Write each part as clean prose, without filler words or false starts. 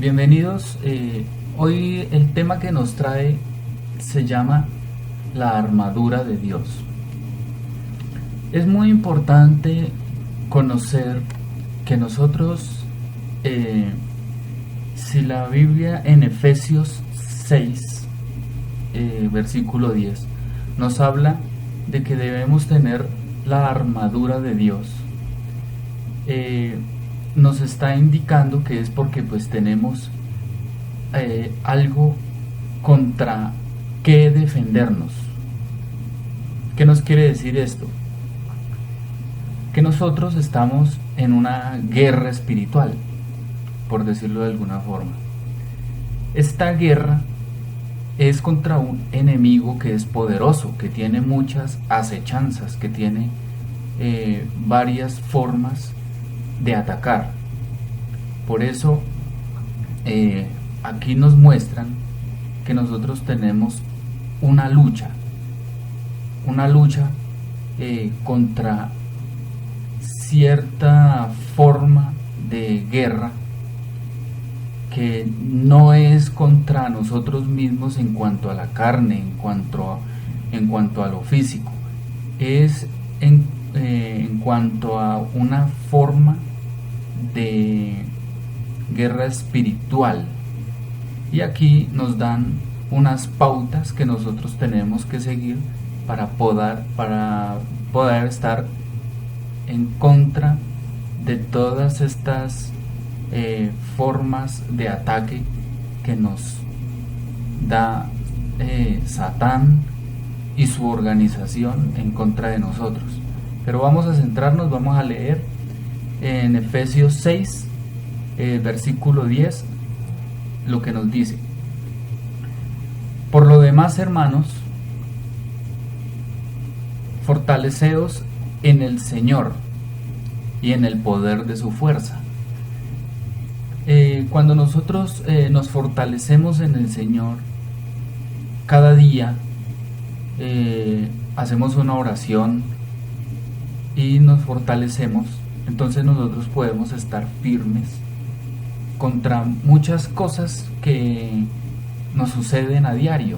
Bienvenidos. Hoy el tema que nos trae se llama la armadura de Dios. Es muy importante conocer que nosotros, si la Biblia en Efesios 6, versículo 10, nos habla de que debemos tener la armadura de Dios, nos está indicando que es porque pues tenemos algo contra qué defendernos. ¿Qué nos quiere decir esto? Que nosotros estamos en una guerra espiritual, por decirlo de alguna forma. Esta guerra es contra un enemigo que es poderoso, que tiene muchas acechanzas, que tiene varias formas de atacar. Por eso aquí nos muestran que nosotros tenemos una lucha contra cierta forma de guerra que no es contra nosotros mismos en cuanto a la carne, en cuanto a lo físico, es en cuanto a una forma de guerra espiritual. Y aquí nos dan unas pautas que nosotros tenemos que seguir para poder estar en contra de todas estas formas de ataque que nos da Satán y su organización en contra de nosotros. Pero vamos a centrarnos, vamos a leer en Efesios 6, versículo 10, lo que nos dice: por lo demás, hermanos, fortaleceos en el Señor y en el poder de su fuerza. Cuando nosotros nos fortalecemos en el Señor, cada día hacemos una oración y nos fortalecemos, entonces nosotros podemos estar firmes contra muchas cosas que nos suceden a diario.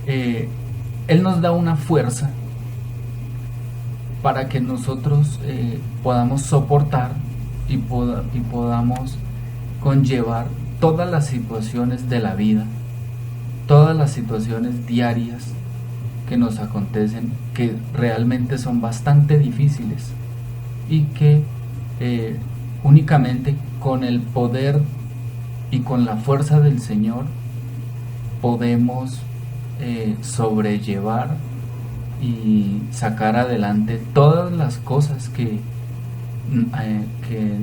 Él nos da una fuerza para que nosotros podamos soportar y podamos conllevar todas las situaciones de la vida, todas las situaciones diarias que nos acontecen, que realmente son bastante difíciles y que únicamente con el poder y con la fuerza del Señor podemos sobrellevar y sacar adelante todas las cosas que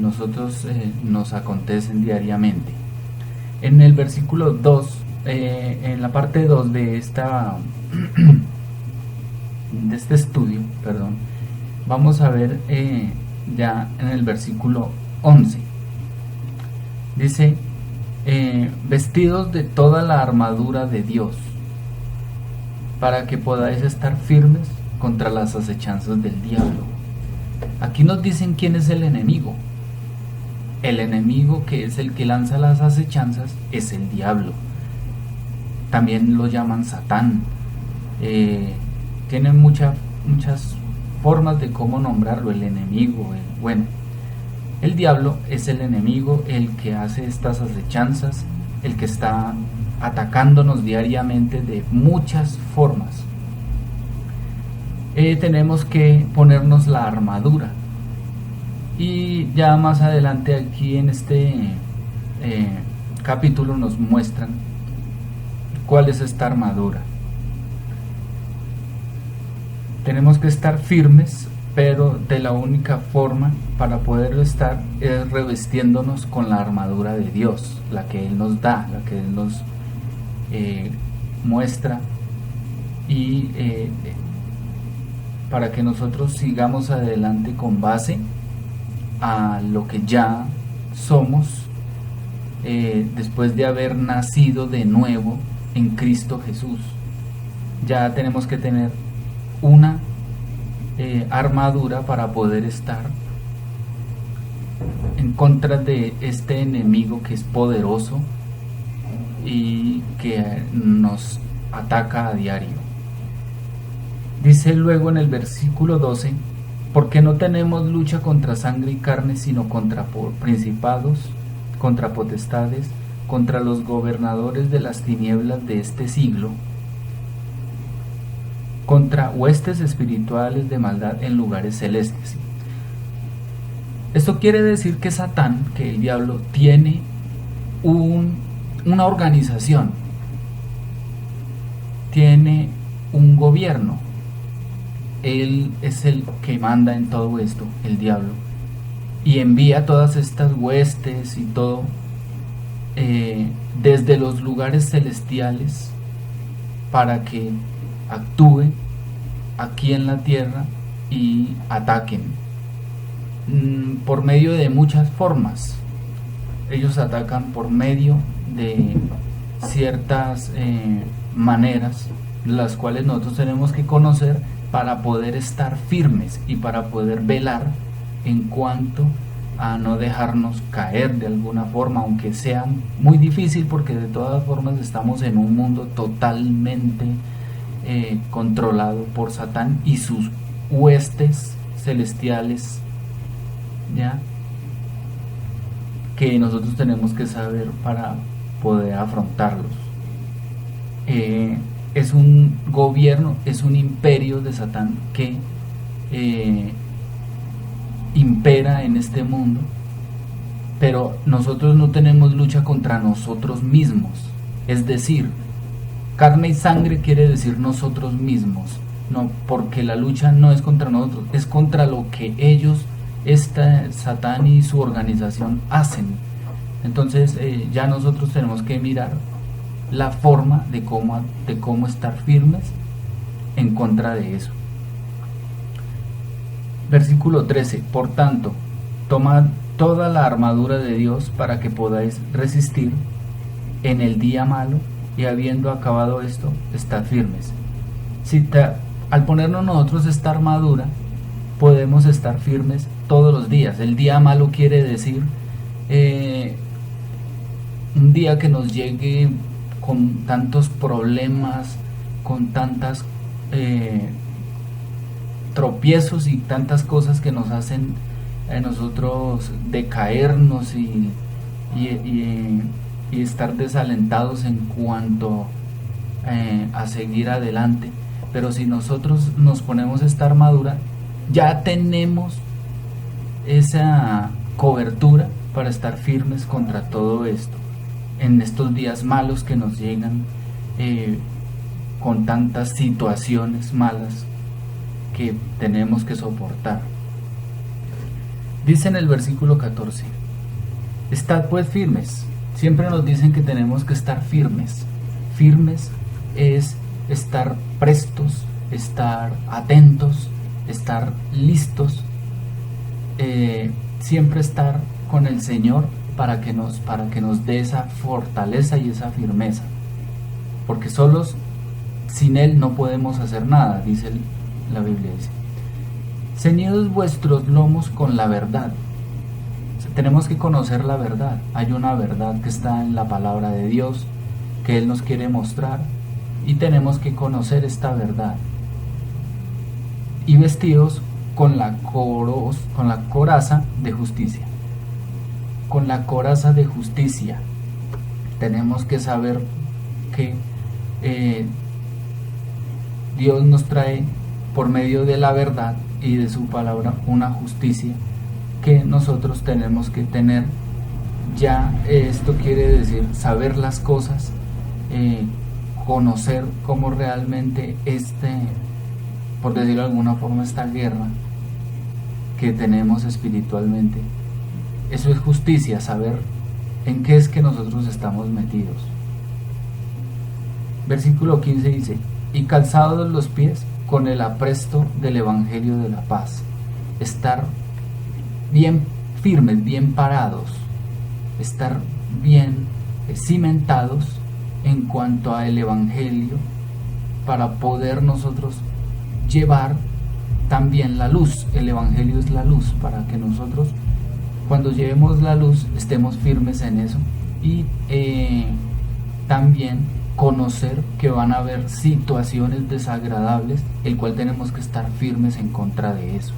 nosotros nos acontecen diariamente. En el versículo 2, en la parte 2 de este estudio, vamos a ver ya en el versículo 11. Dice: vestidos de toda la armadura de Dios, para que podáis estar firmes contra las acechanzas del diablo. Aquí nos dicen quién es el enemigo. El enemigo, que es el que lanza las acechanzas, es el diablo. También lo llaman Satán. Tienen muchas formas de cómo nombrarlo, el enemigo. El diablo es el enemigo, el que hace estas acechanzas, el que está atacándonos diariamente de muchas formas. Tenemos que ponernos la armadura, y ya más adelante aquí en este capítulo nos muestran cuál es esta armadura. Tenemos que estar firmes, pero de la única forma para poderlo estar es revestiéndonos con la armadura de Dios, la que Él nos da, la que Él nos muestra, y para que nosotros sigamos adelante con base a lo que ya somos, después de haber nacido de nuevo en Cristo Jesús. Ya tenemos que tener una armadura para poder estar en contra de este enemigo que es poderoso y que nos ataca a diario. Dice luego en el versículo 12, porque no tenemos lucha contra sangre y carne, sino contra principados, contra potestades, contra los gobernadores de las tinieblas de este siglo, contra huestes espirituales de maldad en lugares celestes. Esto quiere decir que Satán, que el diablo, tiene una organización, tiene un gobierno. Él es el que manda en todo esto, el diablo, y envía todas estas huestes y todo desde los lugares celestiales para que actúe aquí en la tierra y ataquen por medio de muchas formas. Ellos atacan por medio de ciertas maneras, las cuales nosotros tenemos que conocer para poder estar firmes y para poder velar en cuanto a no dejarnos caer de alguna forma, aunque sea muy difícil, porque de todas formas estamos en un mundo totalmente controlado por Satán y sus huestes celestiales, ¿ya? Que nosotros tenemos que saber para poder afrontarlos. Es un gobierno, es un imperio de Satán que impera en este mundo, pero nosotros no tenemos lucha contra nosotros mismos, es decir, carne y sangre quiere decir nosotros mismos, no, porque la lucha no es contra nosotros, es contra lo que ellos, Satán y su organización hacen. Entonces ya nosotros tenemos que mirar la forma de cómo estar firmes en contra de eso. Versículo 13, por tanto, tomad toda la armadura de Dios para que podáis resistir en el día malo, y habiendo acabado esto, estad firmes. Al ponernos nosotros esta armadura, podemos estar firmes todos los días. El día malo quiere decir un día que nos llegue con tantos problemas, con tantas tropiezos y tantas cosas que nos hacen a nosotros decaernos y estar desalentados en cuanto a seguir adelante. Pero si nosotros nos ponemos esta armadura, ya tenemos esa cobertura para estar firmes contra todo esto en estos días malos que nos llegan, con tantas situaciones malas que tenemos que soportar. Dice en el versículo 14, estad pues firmes. Siempre nos dicen que tenemos que estar firmes. Firmes es estar prestos, estar atentos, estar listos, siempre estar con el Señor para que nos dé esa fortaleza y esa firmeza, porque solos, sin Él, no podemos hacer nada, dice la Biblia. Dice, ceñidos vuestros lomos con la verdad. O sea, tenemos que conocer la verdad. Hay una verdad que está en la palabra de Dios que Él nos quiere mostrar, y tenemos que conocer esta verdad. Y vestidos con la coraza de justicia. Con la coraza de justicia. Tenemos que saber que Dios nos trae por medio de la verdad y de su palabra una justicia que nosotros tenemos que tener. Ya esto quiere decir saber las cosas, conocer cómo realmente por decirlo de alguna forma, esta guerra que tenemos espiritualmente. Eso es justicia, saber en qué es que nosotros estamos metidos. Versículo 15 dice, y calzados los pies con el apresto del Evangelio de la paz. Estar bien firmes, bien parados, estar bien cimentados en cuanto al Evangelio, para poder nosotros llevar también la luz. El Evangelio es la luz, para que nosotros cuando llevemos la luz estemos firmes en eso. Y también conocer que van a haber situaciones desagradables, el cual tenemos que estar firmes en contra de eso.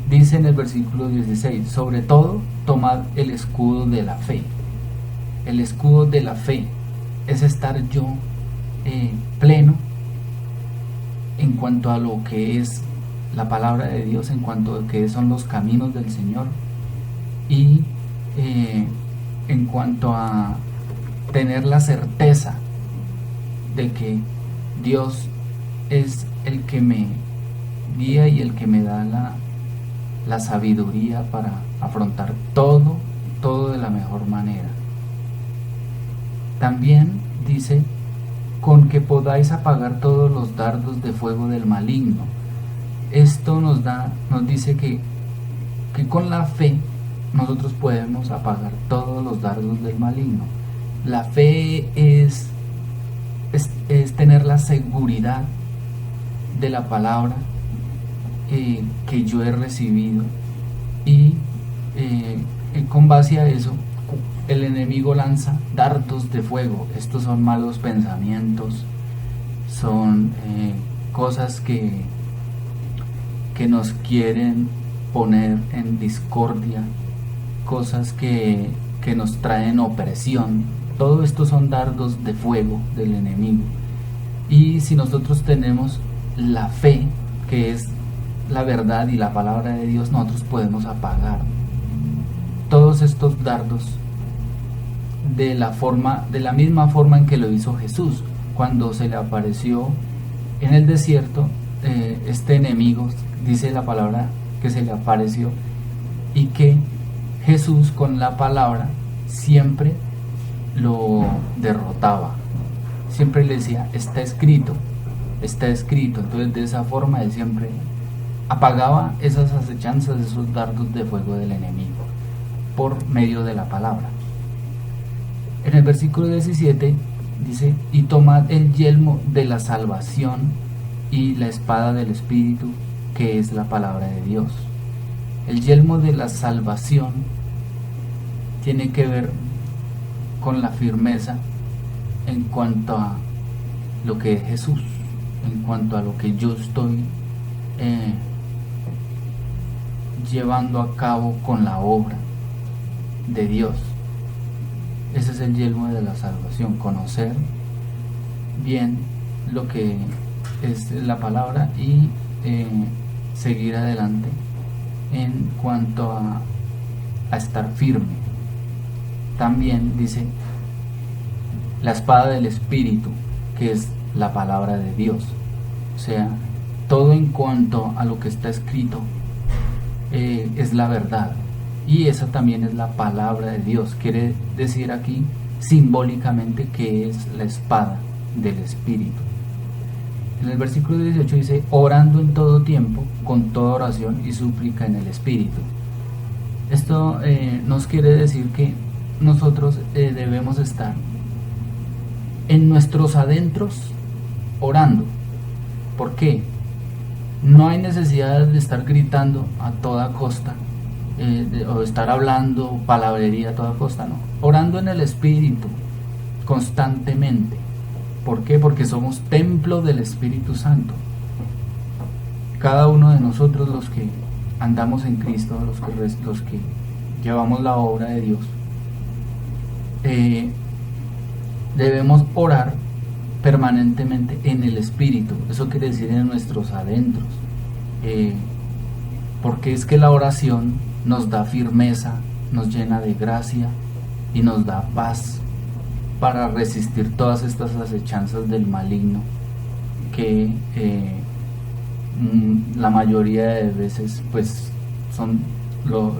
Dice en el versículo 16, sobre todo tomad el escudo de la fe. El escudo de la fe es estar yo pleno en cuanto a lo que es la palabra de Dios, en cuanto a lo que son los caminos del Señor, y en cuanto a tener la certeza de que Dios es el que me guía y el que me da la sabiduría para afrontar todo de la mejor manera. También dice, con que podáis apagar todos los dardos de fuego del maligno. Esto nos dice que con la fe nosotros podemos apagar todos los dardos del maligno. La fe es tener la seguridad de la palabra que yo he recibido, y con base a eso el enemigo lanza dardos de fuego. Estos son malos pensamientos, son cosas que nos quieren poner en discordia, cosas que nos traen opresión. Todo esto son dardos de fuego del enemigo. Y si nosotros tenemos la fe, que es la verdad y la palabra de Dios, nosotros podemos apagar todos estos dardos de la misma forma en que lo hizo Jesús cuando se le apareció en el desierto. Este enemigo, dice la palabra, que se le apareció, y que Jesús con la palabra siempre lo derrotaba, siempre le decía, está escrito. Entonces de esa forma él siempre apagaba esas acechanzas, esos dardos de fuego del enemigo por medio de la palabra. En el versículo 17 dice, y tomad el yelmo de la salvación y la espada del Espíritu, que es la palabra de Dios. El yelmo de la salvación tiene que ver con la firmeza en cuanto a lo que es Jesús, en cuanto a lo que yo estoy llevando a cabo con la obra de Dios. Ese es el yelmo de la salvación, conocer bien lo que es la palabra y seguir adelante en cuanto a estar firme. También dice la espada del Espíritu, que es la palabra de Dios. O sea, todo en cuanto a lo que está escrito es la verdad, y esa también es la palabra de Dios. Quiere decir aquí simbólicamente que es la espada del Espíritu. En el versículo 18 dice, orando en todo tiempo, con toda oración y súplica en el Espíritu. Esto nos quiere decir que nosotros debemos estar en nuestros adentros orando. ¿Por qué? No hay necesidad de estar gritando a toda costa, o estar hablando palabrería a toda costa, no. Orando en el Espíritu constantemente. ¿Por qué? Porque somos templo del Espíritu Santo. Cada uno de nosotros, los que andamos en Cristo, los que llevamos la obra de Dios, debemos orar permanentemente en el Espíritu. Eso quiere decir en nuestros adentros, porque es que la oración nos da firmeza, nos llena de gracia y nos da paz para resistir todas estas acechanzas del maligno que la mayoría de veces pues son lo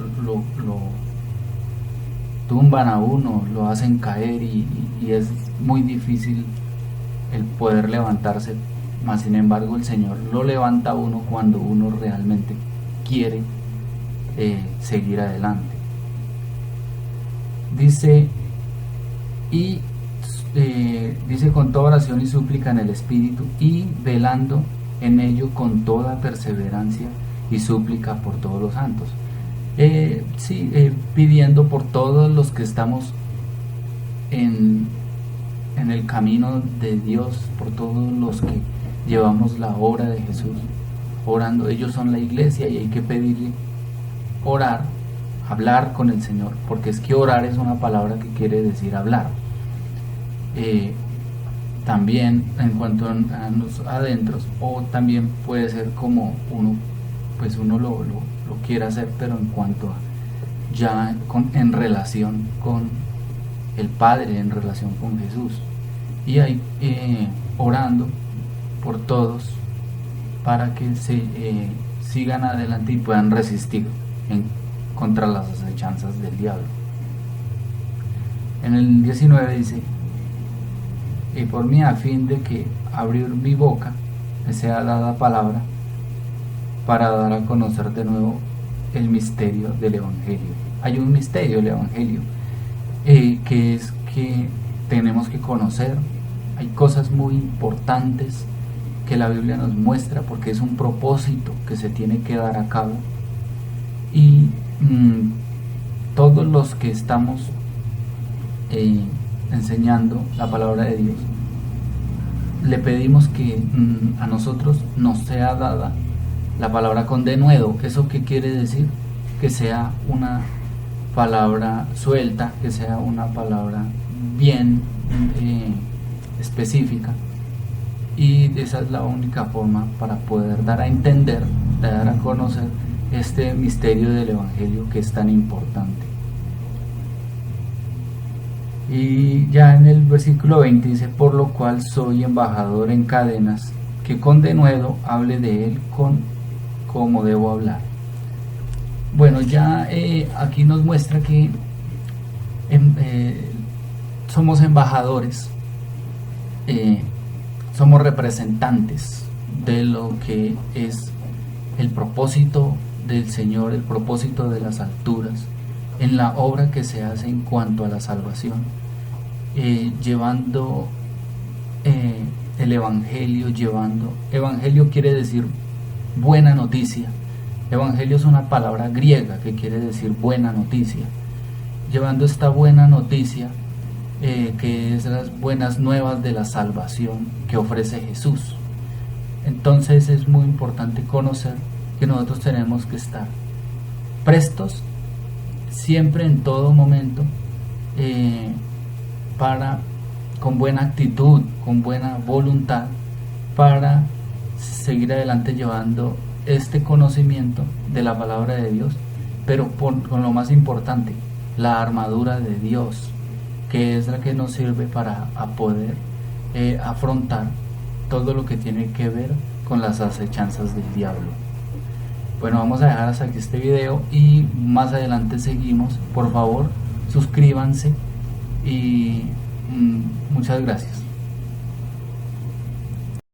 tumban a uno, lo hacen caer, y es muy difícil el poder levantarse. Mas sin embargo el Señor lo levanta a uno cuando uno realmente quiere seguir adelante. Dice con toda oración y súplica en el Espíritu, y velando en ello con toda perseverancia y súplica por todos los santos. Pidiendo por todos los que estamos en el camino de Dios, por todos los que llevamos la obra de Jesús, orando. Ellos son la iglesia y hay que pedirle, orar, hablar con el Señor, porque es que orar es una palabra que quiere decir hablar. También en cuanto a los adentros, o también puede ser como uno lo quiere hacer, pero en cuanto a ya en relación con el Padre, en relación con Jesús, y ahí orando por todos para que se sigan adelante y puedan resistir contra las acechanzas del diablo. En el 19 dice: y por mí, a fin de que abrir mi boca me sea dada palabra para dar a conocer de nuevo el misterio del Evangelio. Hay un misterio del Evangelio que es que tenemos que conocer. Hay cosas muy importantes que la Biblia nos muestra, porque es un propósito que se tiene que dar a cabo, y todos los que estamos enseñando la palabra de Dios, le pedimos que a nosotros nos sea dada la palabra con denuedo. ¿Eso qué quiere decir? Que sea una palabra suelta, que sea una palabra bien específica, y esa es la única forma para poder dar a entender, dar a conocer este misterio del Evangelio que es tan importante. Y ya en el versículo 20 dice: por lo cual soy embajador en cadenas, que con denuedo hable de él como debo hablar. Bueno, ya aquí nos muestra que somos embajadores, somos representantes de lo que es el propósito del Señor, el propósito de las alturas, en la obra que se hace en cuanto a la salvación, llevando el Evangelio. Evangelio quiere decir buena noticia. Evangelio es una palabra griega que quiere decir buena noticia. Llevando esta buena noticia, que es las buenas nuevas de la salvación que ofrece Jesús. Entonces es muy importante conocer que nosotros tenemos que estar prestos siempre, en todo momento, con buena actitud, con buena voluntad, para seguir adelante llevando este conocimiento de la palabra de Dios, pero con lo más importante, la armadura de Dios, que es la que nos sirve para poder afrontar todo lo que tiene que ver con las acechanzas del diablo. Bueno, vamos a dejar hasta aquí este video y más adelante seguimos. Por favor, suscríbanse y muchas gracias.